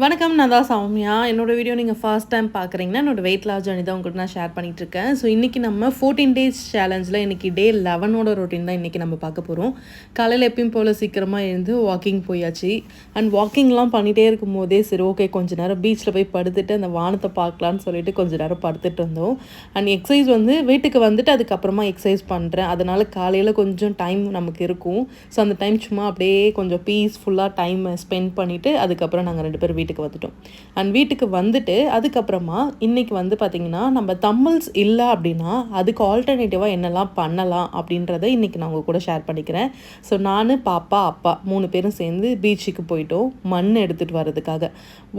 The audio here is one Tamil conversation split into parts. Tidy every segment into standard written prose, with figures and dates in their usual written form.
வணக்கம். நான் தான் சௌமியா. என்னோட வீடியோ நீங்கள் ஃபர்ஸ்ட் டைம் பார்க்குறீங்கன்னா, என்னோட வெயிட் லாஸ் ஜர்னி தான் உங்கள்கிட்ட நான் ஷேர் பண்ணிகிட்ருக்கேன். ஸோ இன்றைக்கி நம்ம 14 டேஸ் சேலஞ்சில் இன்றைக்கி டே 11ஓட ரொட்டீன் தான் இன்றைக்கி நம்ம பார்க்க போகிறோம். காலையில் எப்பயும் போல் சீக்கிரமாக எழுந்து வாக்கிங் போயாச்சு. அண்ட் வாக்கிங்லாம் பண்ணிகிட்டே இருக்கும் போதே சரி ஓகே கொஞ்சம் நேரம் பீச்சில் போய் படுத்துட்டு அந்த வானத்தை பார்க்கலான்னு சொல்லிட்டு கொஞ்சம் நேரம் படுத்துட்டு இருந்தோம். அண்ட் எக்ஸசைஸ் வந்து வீட்டுக்கு வந்துட்டு அதுக்கப்புறமா எக்ஸசைஸ் பண்ணுறேன். அதனால் காலையில் கொஞ்சம் டைம் நமக்கு இருக்கும். ஸோ அந்த டைம் சும்மா அப்படியே கொஞ்சம் பீஸ்ஃபுல்லாக டைம் ஸ்பெண்ட் பண்ணிவிட்டு அதுக்கப்புறம் நாங்கள் 2 பேரும் வீட்டுக்கு வந்துட்டோம். அண்ட் வீட்டுக்கு வந்துட்டு அதுக்கப்புறமா இன்றைக்கி வந்து பார்த்திங்கன்னா நம்ம தம்பிள்ஸ் இல்லை அப்படின்னா அதுக்கு ஆல்டர்னேட்டிவாக என்னெல்லாம் பண்ணலாம் அப்படின்றத இன்றைக்கி நான் உங்கள் கூட ஷேர் பண்ணிக்கிறேன். ஸோ நான், பாப்பா, அப்பா 3 பேரும் சேர்ந்து பீச்சுக்கு போயிட்டோம் மண் எடுத்துகிட்டு வர்றதுக்காக.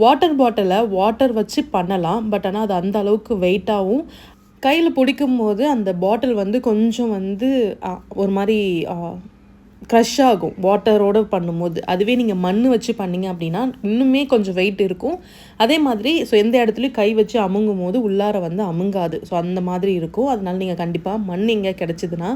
வாட்டர் பாட்டிலை வாட்டர் வச்சு பண்ணலாம். பட் ஆனால் அது அந்த அளவுக்கு வெயிட்டாகவும் கையில் பிடிக்கும் போது அந்த பாட்டில் வந்து கொஞ்சம் வந்து ஒரு மாதிரி க்ரஷ் ஆகும் வாட்டரோடு பண்ணும்போது. அதுவே நீங்கள் மண் வச்சு பண்ணிங்க அப்படின்னா இன்னுமே கொஞ்சம் வெயிட் இருக்கும். அதே மாதிரி ஸோ எந்த இடத்துலையும் கை வச்சு அமுங்கும் போது உள்ளார வந்து அமுங்காது. ஸோ அந்த மாதிரி இருக்கும். அதனால் நீங்கள் கண்டிப்பாக மண் எங்கே கிடச்சிதுன்னா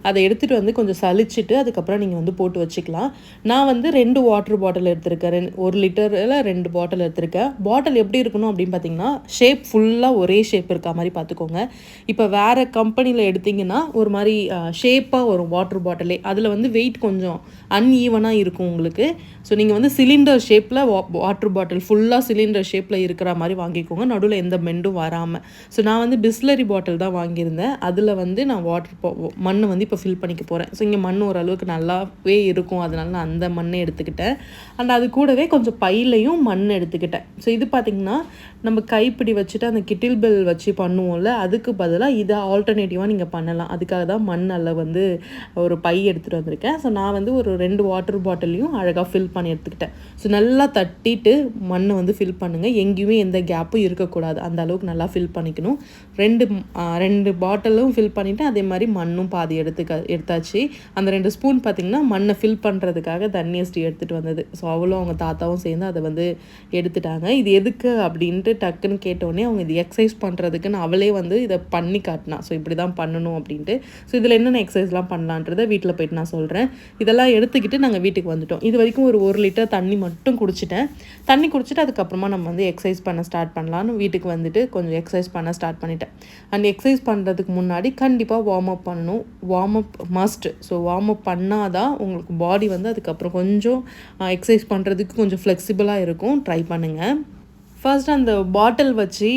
அதை எடுத்துகிட்டு வந்து கொஞ்சம் சலிச்சுட்டு அதுக்கப்புறம் நீங்கள் வந்து போட்டு வச்சுக்கலாம். நான் வந்து 2 வாட்டர் பாட்டில் எடுத்திருக்கேன். 1 லிட்டரில் 2 பாட்டில் எடுத்திருக்கேன். பாட்டில் எப்படி இருக்கணும் அப்படின்னு பார்த்தீங்கன்னா ஷேப் ஃபுல்லாக ஒரே ஷேப் இருக்கா மாதிரி பார்த்துக்கோங்க. இப்போ வேறு கம்பெனியில் எடுத்திங்கன்னா ஒரு மாதிரி ஷேப்பாக வரும் வாட்டர் பாட்டிலே. அதில் வந்து வெயிட் கொஞ்சம் அன்ஈவனாக இருக்கும் உங்களுக்கு. ஸோ நீங்கள் வந்து சிலிண்டர் ஷேப்பில் வாட்டர் பாட்டில் ஃபுல்லாக சிலிண்டர் ஷேப்பில் இருக்கிற மாதிரி வாங்கிக்கோங்க, நடுவில் எந்த பெண்டும் வராமல். ஸோ நான் வந்து பிஸ்லரி பாட்டில் தான் வாங்கியிருந்தேன். அதில் வந்து நான் மண்ணை வந்து இப்போ ஃபில் பண்ணிக்க போகிறேன். ஸோ இங்கே மண் ஓரளவுக்கு நல்லாவே இருக்கும். அதனால நான் அந்த மண்ணை எடுத்துக்கிட்டேன். அண்ட் அது கூடவே கொஞ்சம் பையிலையும் மண் எடுத்துக்கிட்டேன். ஸோ இது பார்த்திங்கன்னா நம்ம கைப்பிடி வச்சுட்டு அந்த கிட்டில் பெல் வச்சு பண்ணுவோம்ல, அதுக்கு பதிலாக இதை ஆல்டர்னேட்டிவாக நீங்கள் பண்ணலாம். அதுக்காக தான் மண்ணில் வந்து ஒரு பை எடுத்துகிட்டு வந்திருக்கேன். ஸோ நான் வந்து ஒரு 2 வாட்டர் பாட்டிலையும் அழகாக ஃபில் பண்ணி எடுத்துக்கிட்டேன். ஸோ நல்லா தட்டிட்டு மண்ணை வந்து ஃபில் பண்ணுங்கள். எங்கேயுமே எந்த கேப்பும் இருக்கக்கூடாது. அந்த அளவுக்கு நல்லா ஃபில் பண்ணிக்கணும். 2 பாட்டிலும் ஃபில் பண்ணிவிட்டு அதே மாதிரி மண்ணும் பாதி எடுத்தாச்சு. அந்த 2 ஸ்பூன் பார்த்திங்கன்னா மண்ணை ஃபில் பண்ணுறதுக்காக தண்ணியஸ்டி எடுத்துகிட்டு வந்தது. ஸோ அவ்வளோ அவங்க தாத்தாவும் சேர்ந்து அதை வந்து எடுத்துட்டாங்க. இது எதுக்கு அப்படின்ட்டு டக்குன்னு கேட்டோடனே அவங்க இது எக்ஸசைஸ் பண்ணுறதுக்குன்னு அவளே வந்து இதை பண்ணி காட்டினா. ஸோ இப்படி தான் பண்ணணும் அப்படின்ட்டு. ஸோ இதில் என்னென்ன எக்ஸசைஸ்லாம் பண்ணலான்றதை வீட்டில் போய்ட்டு நான் சொல்கிறேன். இதெல்லாம் எடுத்துக்கிட்டு நாங்கள் வீட்டுக்கு வந்துட்டோம். இது வரைக்கும் ஒரு 1 லிட்டர் தண்ணி மட்டும் குடிச்சிட்டேன். தண்ணி குடிச்சிட்டு அதுக்கப்புறமா நம்ம வந்து எக்ஸசைஸ் பண்ண ஸ்டார்ட் பண்ணலான்னு வீட்டுக்கு வந்துட்டு கொஞ்சம் எக்ஸசைஸ் பண்ண ஸ்டார்ட் பண்ணிட்டேன். அண்ட் எக்ஸசைஸ் பண்ணுறதுக்கு முன்னாடி கண்டிப்பாக வார்ம் அப் பண்ணணும். Warm up must. So warm up பண்ணால் தான் உங்களுக்கு பாடி வந்து அதுக்கப்புறம் கொஞ்சம் எக்ஸசைஸ் பண்ணுறதுக்கு கொஞ்சம் ஃப்ளெக்சிபிளாக இருக்கும். ட்ரை பண்ணுங்கள். ஃபர்ஸ்ட் அந்த பாட்டில் வச்சு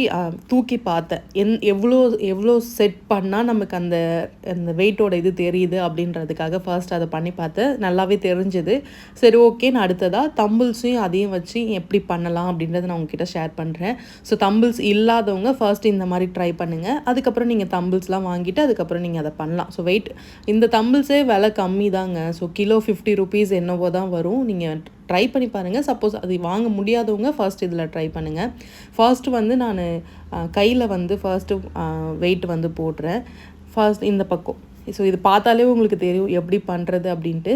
தூக்கி பார்த்தேன். எவ்வளோ செட் பண்ணால் நமக்கு அந்த வெயிட்டோட இது தெரியுது அப்படின்றதுக்காக ஃபர்ஸ்ட் அதை பண்ணி பார்த்தேன். நல்லாவே தெரிஞ்சுது. சரி ஓகே, நான் அடுத்ததாக தம்பிள்ஸையும் அதையும் வச்சு எப்படி பண்ணலாம் அப்படின்றத நான் உங்ககிட்ட ஷேர் பண்ணுறேன். ஸோ தம்பிள்ஸ் இல்லாதவங்க ஃபர்ஸ்ட் இந்த மாதிரி ட்ரை பண்ணுங்கள். அதுக்கப்புறம் நீங்கள் தம்பிள்ஸ்லாம் வாங்கிட்டு அதுக்கப்புறம் நீங்கள் அதை பண்ணலாம். ஸோ வெயிட் இந்த தம்பிள்ஸே விலை கம்மி தாங்க. ஸோ கிலோ 50 ருபீஸ் என்னவோ தான் வரும். நீங்கள் ட்ரை பண்ணி பாருங்கள். சப்போஸ் அது வாங்க முடியாதவங்க ஃபர்ஸ்ட் இதில் ட்ரை பண்ணுங்கள். ஃபர்ஸ்ட்டு வந்து நான் கையில் வந்து ஃபர்ஸ்ட்டு வெயிட் வந்து போடுறேன். ஃபர்ஸ்ட் இந்த பக்கம். ஸோ இது பார்த்தாலே உங்களுக்கு தெரியும் எப்படி பண்ணுறது அப்படின்ட்டு.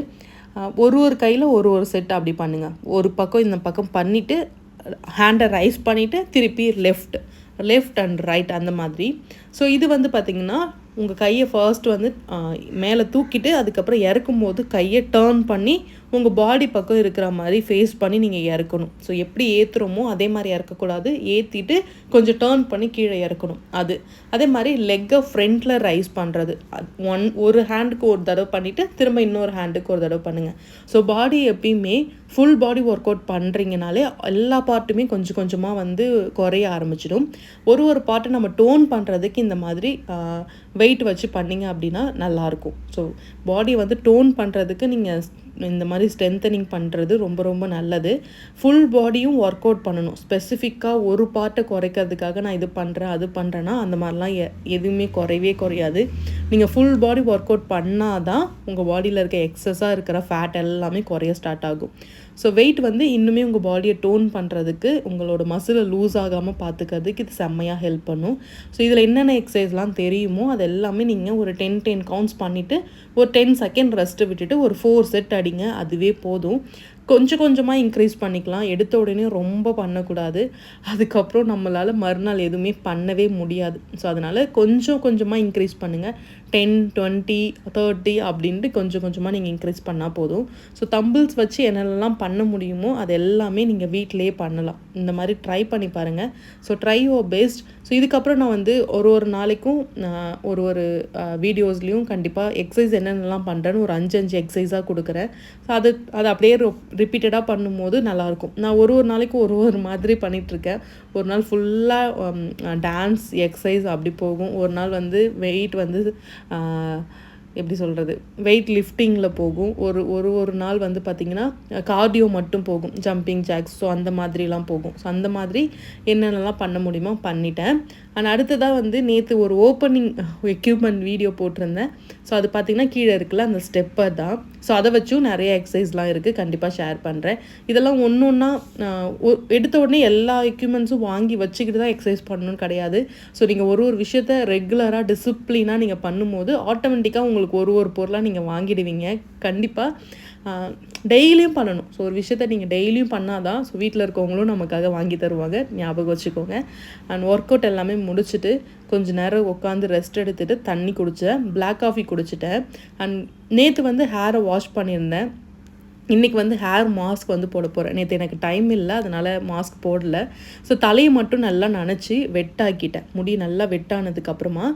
ஒரு கையில் ஒரு செட் அப்படி பண்ணுங்கள். ஒரு பக்கம் இந்த பக்கம் பண்ணிவிட்டு ஹேண்டை ரைஸ் பண்ணிவிட்டு திருப்பி லெஃப்ட் அண்ட் ரைட் அந்த மாதிரி. ஸோ இது வந்து பார்த்திங்கன்னா உங்கள் கையை ஃபர்ஸ்ட் வந்து மேலே தூக்கிட்டு அதுக்கப்புறம் இறக்கும் போது கையை டேர்ன் பண்ணி உங்கள் பாடி பக்கம் இருக்கிற மாதிரி ஃபேஸ் பண்ணி நீங்கள் இறக்கணும். ஸோ எப்படி ஏற்றுறோமோ அதே மாதிரி இறக்கக்கூடாது. ஏற்றிட்டு கொஞ்சம் டேர்ன் பண்ணி கீழே இறக்கணும். அதே மாதிரி லெக்கை ஃப்ரண்ட்டில் ரைஸ் பண்ணுறது. ஒரு ஹேண்டுக்கு ஒரு தடவை பண்ணிவிட்டு திரும்ப இன்னொரு ஹேண்டுக்கு ஒரு தடவை பண்ணுங்கள். ஸோ பாடி எப்பயுமே ஃபுல் பாடி ஒர்க் அவுட் பண்ணுறீங்கனாலே எல்லா பார்ட்டுமே கொஞ்சம் கொஞ்சமாக வந்து குறைய ஆரம்பிச்சிடும். ஒரு பார்ட்டை நம்ம டோன் பண்ணுறதுக்கு இந்த மாதிரி வெயிட் வச்சு பண்ணிங்க அப்படின்னா நல்லாயிருக்கும். ஸோ பாடியை வந்து டோன் பண்ணுறதுக்கு நீங்கள் இந்த மாதிரி ஸ்ட்ரென்தனிங் பண்ணுறது ரொம்ப ரொம்ப நல்லது. ஃபுல் பாடியும் ஒர்க் அவுட் பண்ணணும். ஸ்பெசிஃபிக்காக ஒரு பார்ட்டை குறைக்கிறதுக்காக நான் இது பண்ணுறேன் அது பண்ணுறேன்னா அந்த மாதிரிலாம் எதுவுமே குறையாது. நீங்கள் ஃபுல் பாடி ஒர்க் அவுட் பண்ணால் தான் உங்கள் பாடியில் இருக்க எக்ஸஸாக இருக்கிற ஃபேட் எல்லாமே குறைய ஸ்டார்ட் ஆகும். ஸோ வெயிட் வந்து இன்னுமே உங்கள் பாடியை டோன் பண்ணுறதுக்கு உங்களோட மசிலை லூஸ் ஆகாமல் பார்த்துக்கிறதுக்கு இது செம்மையாக ஹெல்ப் பண்ணும். ஸோ இதில் என்னென்ன எக்ஸசைஸ்லாம் தெரியுமோ அது எல்லாமே நீங்கள் ஒரு 10 கவுண்ட்ஸ் பண்ணிவிட்டு ஒரு 10 செகண்ட் ரெஸ்ட்டு விட்டுட்டு ஒரு 4 செட் அடிங்க. அதுவே போதும். கொஞ்சம் கொஞ்சமாக இன்க்ரீஸ் பண்ணிக்கலாம். எடுத்த உடனே ரொம்ப பண்ணக்கூடாது. அதுக்கப்புறம் நம்மளால் மறுநாள் எதுவுமே பண்ணவே முடியாது. ஸோ அதனால் கொஞ்சம் கொஞ்சமாக இன்க்ரீஸ் பண்ணுங்கள். 10, 20, 30 அப்படின்ட்டு கொஞ்சம் கொஞ்சமாக நீங்கள் இன்க்ரீஸ் பண்ணால் போதும். ஸோ தம்பிள்ஸ் வச்சு என்னென்னலாம் பண்ண முடியுமோ அது எல்லாமே நீங்கள் வீட்டிலேயே பண்ணலாம். இந்த மாதிரி ட்ரை பண்ணி பாருங்கள். So try your best. So இதுக்கப்புறம் நான் வந்து ஒரு நாளைக்கும் ஒரு வீடியோஸ்லேயும் கண்டிப்பாக எக்ஸசைஸ் என்னென்னலாம் பண்ணுறேன்னு ஒரு 5 எக்ஸசைஸாக கொடுக்குறேன். ஸோ அது அப்படியே ரிப்பீட்டடாக பண்ணும்போது நல்லாயிருக்கும். நான் ஒரு நாளைக்கு ஒரு மாதிரி பண்ணிகிட்ருக்கேன். ஒரு நாள் ஃபுல்லாக டான்ஸ் எக்ஸசைஸ் அப்படி போகும். ஒரு நாள் வந்து வெயிட் வந்து எப்படி சொல்கிறது, வெயிட் லிஃப்டிங்கில் போகும். ஒரு நாள் வந்து பார்த்திங்கன்னா கார்டியோ மட்டும் போகும், ஜம்பிங் ஜாக்ஸ். ஸோ அந்த மாதிரிலாம் போகும். ஸோ அந்த மாதிரி என்னென்னலாம் பண்ண முடியுமோ பண்ணிட்டேன். அண்ட் அடுத்ததாக வந்து நேற்று ஒரு ஓப்பனிங் எக்யூப்மெண்ட் வீடியோ போட்டிருந்தேன். ஸோ அது பார்த்திங்கன்னா கீழே இருக்குல்ல அந்த ஸ்டெப்பர் தான். ஸோ அதை வச்சும் நிறைய எக்ஸசைஸ்லாம் இருக்குது, கண்டிப்பாக ஷேர் பண்ணுறேன். இதெல்லாம் ஒன்று ஒன்றா எடுத்த உடனே எல்லா எக்யூப்மெண்ட்ஸும் வாங்கி வச்சுக்கிட்டு தான் எக்ஸசைஸ் பண்ணணும்னு கிடையாது. ஸோ நீங்கள் ஒரு விஷயத்த ரெகுலராக டிசிப்ளினாக நீங்கள் பண்ணும்போது ஆட்டோமேட்டிக்காக உங்களுக்கு ஒரு பொருளாக நீங்கள் வாங்கிடுவீங்க. கண்டிப்பாக டெய்லியும் பண்ணணும். ஸோ ஒரு விஷயத்த நீங்கள் டெய்லியும் பண்ணால் தான் ஸோ வீட்டில் இருக்கவங்களும் நமக்காக வாங்கி தருவாங்க, ஞாபகம் வச்சுக்கோங்க. அண்ட் ஒர்க் அவுட் எல்லாமே முடிச்சுட்டு கொஞ்சம் நேரம் உட்காந்து ரெஸ்ட் எடுத்துகிட்டு தண்ணி குடித்தேன், பிளாக் காஃபி குடிச்சிட்டேன். அண்ட் நேற்று வந்து ஹேரை வாஷ் பண்ணியிருந்தேன். இன்றைக்கி வந்து ஹேர் மாஸ்க் வந்து போட போகிறேன். நேற்று எனக்கு டைம் இல்லை, அதனால் மாஸ்க் போடல. ஸோ தலையை மட்டும் நல்லா நனைச்சி வெட்டாக்கிட்டேன். முடி நல்லா வெட்டானதுக்கப்புறமா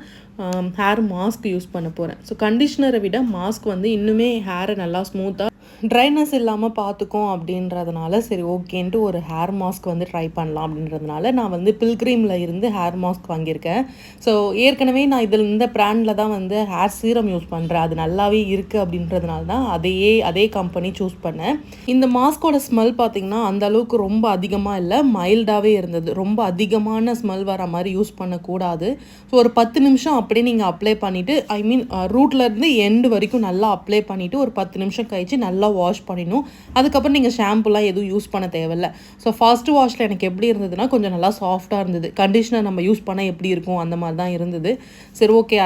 ஹேர் மாஸ்க் யூஸ் பண்ண போகிறேன். ஸோ கண்டிஷ்னரை விட மாஸ்க் வந்து இன்னுமே ஹேரை நல்லா ஸ்மூத்தாக ட்ரைனஸ் இல்லாமல் பார்த்துக்கும் அப்படின்றதுனால சரி ஓகேன்ட்டு ஒரு ஹேர் மாஸ்க் வந்து ட்ரை பண்ணலாம் அப்படின்றதுனால நான் வந்து பில்கிரீமில் இருந்து ஹேர் மாஸ்க் வாங்கியிருக்கேன். ஸோ ஏற்கனவே நான் இந்த ப்ராண்டில் தான் வந்து ஹேர் சீரம் யூஸ் பண்ணுறேன். அது நல்லாவே இருக்குது அப்படின்றதுனால தான் அதே கம்பெனி சூஸ் பண்ணேன். இந்த மாஸ்கோட ஸ்மெல் பார்த்திங்கன்னா அந்த அளவுக்கு ரொம்ப அதிகமாக இல்லை, மைல்டாகவே இருந்தது. ரொம்ப அதிகமான ஸ்மெல் வர மாதிரி யூஸ் பண்ணக்கூடாது. ஸோ ஒரு 10 நிமிஷம் அப்படியே நீங்கள் அப்ளை பண்ணிவிட்டு ரூட்லேருந்து எண்டு வரைக்கும் நல்லா அப்ளை பண்ணிவிட்டு ஒரு 10 நிமிஷம் கழிச்சு நல்லா வாஷ் பண்ணிடணும். அதுக்கப்புறம் நீங்கள் ஷாம்புலாம் எதுவும் யூஸ் பண்ண தேவையில்லை. ஸோ ஃபர்ஸ்ட் வாஷில் எனக்கு எப்படி இருந்ததுன்னா கொஞ்சம் நல்லா சாஃப்டாக இருந்தது. கண்டிஷ்னர் நம்ம யூஸ் பண்ணால் எப்படி இருக்கும் அந்த மாதிரி தான் இருந்தது. சரி ஓகே,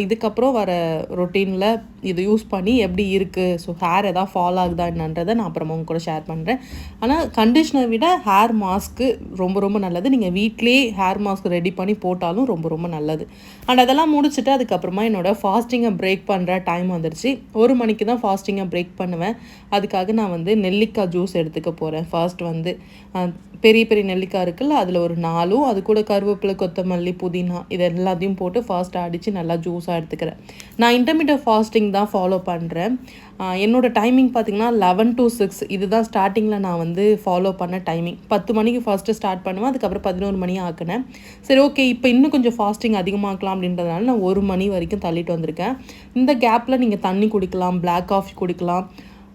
இதுக்கப்புறம் வர ரொட்டீனில் இது யூஸ் பண்ணி எப்படி இருக்குது, ஸோ ஹேர் எதாவது ஃபால் ஆகுதா என்னன்றதை நான் அப்புறமா உங்க கூட ஷேர் பண்ணுறேன். ஆனால் கண்டிஷ்னர் விட ஹேர் மாஸ்க்கு ரொம்ப ரொம்ப நல்லது. நீங்கள் வீட்லேயே ஹேர் மாஸ்க் ரெடி பண்ணி போட்டாலும் ரொம்ப ரொம்ப நல்லது. அண்ட் அதெல்லாம் முடிச்சுட்டு அதுக்கப்புறமா என்னோடய ஃபாஸ்டிங்கை பிரேக் பண்ணுற டைம் வந்துடுச்சு. 1 மணிக்கு தான் ஃபாஸ்டிங்கை பிரேக் பண்ணுவேன். அதுக்காக நான் வந்து நெல்லிக்காய் ஜூஸ் எடுத்துக்க போகிறேன். ஃபர்ஸ்ட் வந்து பெரிய பெரிய நெல்லிக்காய் இருக்குல்ல, அதில் ஒரு 4, அது கூட கருவேப்பிலை, கொத்தமல்லி, புதினா இது எல்லாத்தையும் போட்டு ஃபாஸ்ட்டாக அடித்து நல்லா ஜூஸாக எடுத்துக்கிறேன். நான் இன்டர்மீடியட் ஃபாஸ்டிங் தான் ஃபாலோ பண்ணுறேன். என்னோடய டைமிங் பார்த்திங்கன்னா 11 to 6 இதுதான் ஸ்டார்டிங்கில் நான் வந்து ஃபாலோ பண்ண டைமிங். 10 மணிக்கு ஃபஸ்ட்டு ஸ்டார்ட் பண்ணுவேன், அதுக்கப்புறம் 11 மணி ஆக்கினேன். சரி ஓகே, இப்போ இன்னும் கொஞ்சம் ஃபாஸ்டிங் அதிகமாக்கலாம் அப்படின்றதுனால நான் 1 மணி வரைக்கும் தள்ளிட்டு வந்திருக்கேன். இந்த கேப்பில் நீங்கள் தண்ணி குடிக்கலாம், பிளாக் காஃபி குடிக்கலாம்.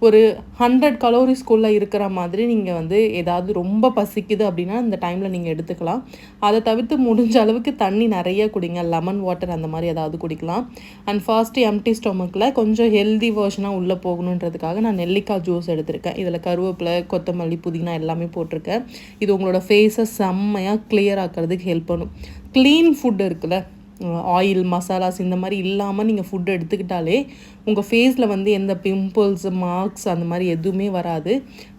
ஒரு 100 கலோரிஸ்குள்ளே இருக்கிற மாதிரி நீங்கள் வந்து ஏதாவது ரொம்ப பசிக்குது அப்படின்னா இந்த டைமில் நீங்கள் எடுத்துக்கலாம். அதை தவிர்த்து முடிஞ்ச அளவுக்கு தண்ணி நிறைய குடிங்க, லெமன் வாட்டர் அந்த மாதிரி ஏதாவது குடிக்கலாம். அண்ட் ஃபர்ஸ்ட்டு எம்டி ஸ்டொமக்கில் கொஞ்சம் ஹெல்தி வேர்ஷனாக உள்ளே போகணுன்றதுக்காக நான் நெல்லிக்காய் ஜூஸ் எடுத்திருக்கேன். இதில் கருவேப்பிலை, கொத்தமல்லி, புதினா எல்லாமே போட்டிருக்கேன். இது உங்களோட ஃபேஸை செம்மையாக கிளியர் ஆக்கிறதுக்கு ஹெல்ப் பண்ணும். க்ளீன் ஃபுட் இருக்குல்ல, ஆயில், மசாலாஸ் இந்த மாதிரி இல்லாமல் நீங்கள் ஃபுட் எடுத்துக்கிட்டாலே உங்கள் ஃபேஸில் வந்து எந்த பிம்பிள்ஸ், மார்க்ஸ் அந்த மாதிரி எதுவுமே வராது.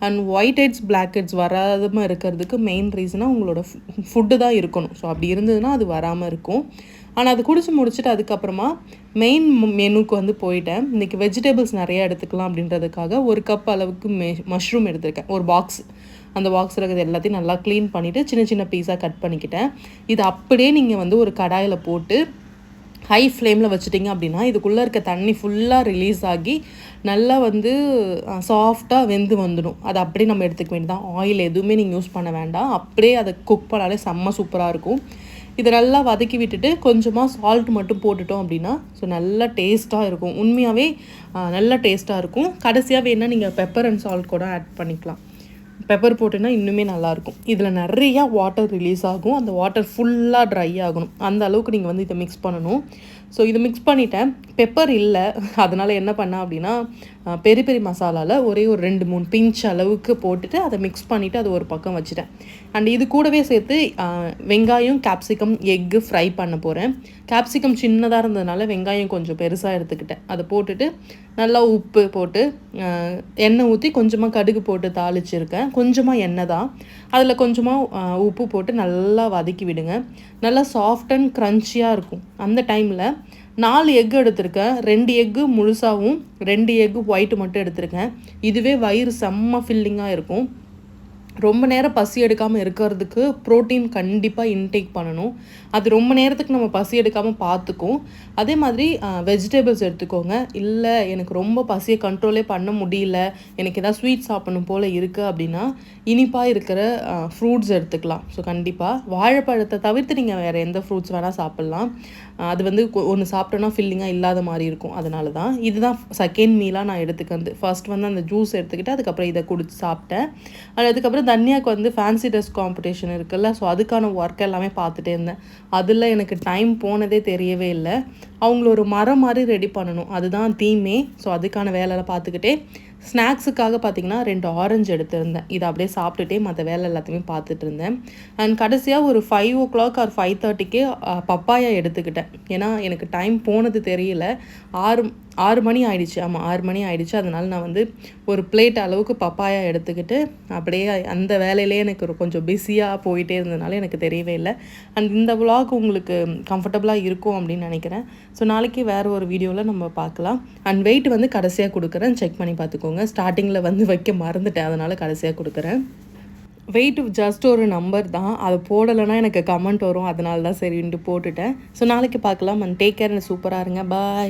And white heads, black heads வராமல் இருக்கிறதுக்கு மெயின் ரீசனாக உங்களோட ஃபுட்டு தான் இருக்கணும். ஸோ அப்படி இருந்ததுன்னா அது வராமல் இருக்கும். ஆனால் அது குடிச்சு முடிச்சுட்டு அதுக்கப்புறமா மெயின் மெனுக்கு வந்து போயிட்டேன். இன்றைக்கி வெஜிடபிள்ஸ் நிறையா எடுத்துக்கலாம் அப்படின்றதுக்காக 1 கப் அளவுக்கு மஷ்ரூம் எடுத்திருக்கேன். ஒரு பாக்ஸ், அந்த பாக்ஸில் இருக்கிறது எல்லாத்தையும் நல்லா க்ளீன் பண்ணிவிட்டு சின்ன சின்ன பீஸாக கட் பண்ணிக்கிட்டேன். இது அப்படியே நீங்கள் வந்து ஒரு கடாயில் போட்டு ஹை ஃப்ளேமில் வச்சுட்டிங்க அப்படின்னா இதுக்குள்ளே இருக்க தண்ணி ஃபுல்லாக ரிலீஸ் ஆகி நல்லா வந்து சாஃப்டாக வெந்து வந்துடும். அதை அப்படியே நம்ம எடுத்துக்க வேண்டியதான். ஆயில் எதுவுமே நீங்கள் யூஸ் பண்ண வேண்டாம், அப்படியே அதை குக் பண்ணாலே செம்ம சூப்பராக இருக்கும். இதை நல்லா வதக்கி விட்டுட்டு கொஞ்சமாக சால்ட் மட்டும் போட்டுட்டோம் அப்படின்னா ஸோ நல்லா டேஸ்ட்டாக இருக்கும். உண்மையாகவே நல்லா டேஸ்ட்டாக இருக்கும். கடைசியாக வேணால் நீங்கள் பெப்பர் அண்ட் சால்ட் கூட ஆட் பண்ணிக்கலாம். பெப்பர் போட்டுன்னா இன்னுமே நல்லாயிருக்கும். இதில் நிறையா வாட்டர் ரிலீஸ் ஆகும். அந்த வாட்டர் ஃபுல்லாக ட்ரை ஆகணும், அந்த அளவுக்கு நீங்கள் வந்து இதை மிக்ஸ் பண்ணணும். ஸோ இது மிக்ஸ் பண்ணிட்டேன். பெப்பர் இல்லை, அதனால் என்ன பண்ணேன் அப்படின்னா பெரிய பெரிய மசாலாவில் ஒரு 2-3 பிஞ்ச் அளவுக்கு போட்டுட்டு அதை மிக்ஸ் பண்ணிவிட்டு அது ஒரு பக்கம் வச்சுட்டேன். அண்ட் இது கூடவே சேர்த்து வெங்காயம், கேப்சிகம், எக்கு ஃப்ரை பண்ண போகிறேன். கேப்சிகம் சின்னதாக இருந்ததுனால வெங்காயம் கொஞ்சம் பெருசாக எடுத்துக்கிட்டேன். அதை போட்டுட்டு நல்லா உப்பு போட்டு எண்ணெய் ஊற்றி கொஞ்சமாக கடுகு போட்டு தாளிச்சிருக்கேன். கொஞ்சமாக எண்ணெய் தான், அதில் கொஞ்சமாக உப்பு போட்டு நல்லா வதக்கி விடுங்க. நல்லா சாஃப்ட் அண்ட் க்ரன்ச்சியாக இருக்கும். அந்த டைமில் 4 எக்கு எடுத்திருக்கேன். 2 எக்கு முழுசாகவும் 2 எக்கு ஒயிட்டு மட்டும் எடுத்திருக்கேன். இதுவே வயிறு செம்ம ஃபில்லிங்காக இருக்கும். ரொம்ப நேரம் பசி எடுக்காமல் இருக்கிறதுக்கு ப்ரோட்டீன் கண்டிப்பாக இன்டேக் பண்ணணும். அது ரொம்ப நேரத்துக்கு நம்ம பசி எடுக்காமல் பார்த்துக்கும். அதே மாதிரி வெஜிடபிள்ஸ் எடுத்துக்கோங்க. இல்லை எனக்கு ரொம்ப பசியை கண்ட்ரோலே பண்ண முடியல, எனக்கு எதாவது ஸ்வீட் சாப்பிடணும் போல் இருக்குது அப்படின்னா இனிப்பாக இருக்கிற ஃப்ரூட்ஸ் எடுத்துக்கலாம். ஸோ கண்டிப்பாக வாழைப்பழத்தை தவிர்த்து நீங்கள் வேறு எந்த ஃப்ரூட்ஸ் வேணால் சாப்பிட்லாம். அது வந்து ஒன்று சாப்பிட்டோன்னா ஃபில்லிங்காக இல்லாத மாதிரி இருக்கும். அதனால தான் இதுதான் செகண்ட் மீலாக நான் எடுத்துக்கிறது. ஃபர்ஸ்ட் வந்து அந்த ஜூஸ் எடுத்துக்கிட்டு அதுக்கப்புறம் இதை குடிச்சு சாப்பிட்டேன். அதுக்கப்புறம் தன்யாவுக்கு வந்து ஃபேன்சி ட்ரெஸ் காம்படிஷன் இருக்குல்ல, ஸோ அதுக்கான ஒர்க் எல்லாமே பார்த்துட்டே இருந்தேன். அதில் எனக்கு டைம் போனதே தெரியவே இல்லை. அவங்கள ஒரு மரம் மாதிரி ரெடி பண்ணணும், அதுதான் தீமே. ஸோ அதுக்கான வேலையெல்லாம் பார்த்துக்கிட்டே ஸ்நாக்ஸுக்காக பார்த்திங்கன்னா 2 ஆரஞ்சு எடுத்திருந்தேன். இதை அப்படியே சாப்பிட்டுட்டே மற்ற வேலை எல்லாத்தையுமே பார்த்துட்டு இருந்தேன். அண்ட் கடைசியாக ஒரு 5 o'clock ஆர் 5:30க்கே பப்பாயா எடுத்துக்கிட்டேன். ஏன்னா எனக்கு டைம் போனது தெரியல. 6 மணி ஆயிடுச்சு. ஆமாம் 6 மணி ஆயிடுச்சு. அதனால் நான் வந்து ஒரு பிளேட் அளவுக்கு பப்பாயா எடுத்துக்கிட்டு அப்படியே அந்த வேலையிலே எனக்கு கொஞ்சம் பிஸியாக போயிட்டே இருந்ததுனால எனக்கு தெரியவே இல்லை. அண்ட் இந்த vlog உங்களுக்கு கம்ஃபர்டபுளாக இருக்கும் அப்படின்னு நினைக்கிறேன். ஸோ நாளைக்கு வேறு ஒரு வீடியோவில் நம்ம பார்க்கலாம். அண்ட் வெயிட் வந்து கடைசியாக கொடுக்குறேன், செக் பண்ணி பார்த்துக்கோங்க. ஸ்டார்டிங்கில் வந்து வைக்க மறந்துட்டேன், அதனால் கடைசியாக கொடுக்குறேன். வெயிட் ஜஸ்ட் ஒரு நம்பர் தான், அது போடலைன்னா எனக்கு கமெண்ட் வரும், அதனால தான் சரின்ட்டு போட்டுட்டேன். ஸோ நாளைக்கு பார்க்கலாம். அண்ட் டேக் கேர், சூப்பராக இருங்க, பாய்.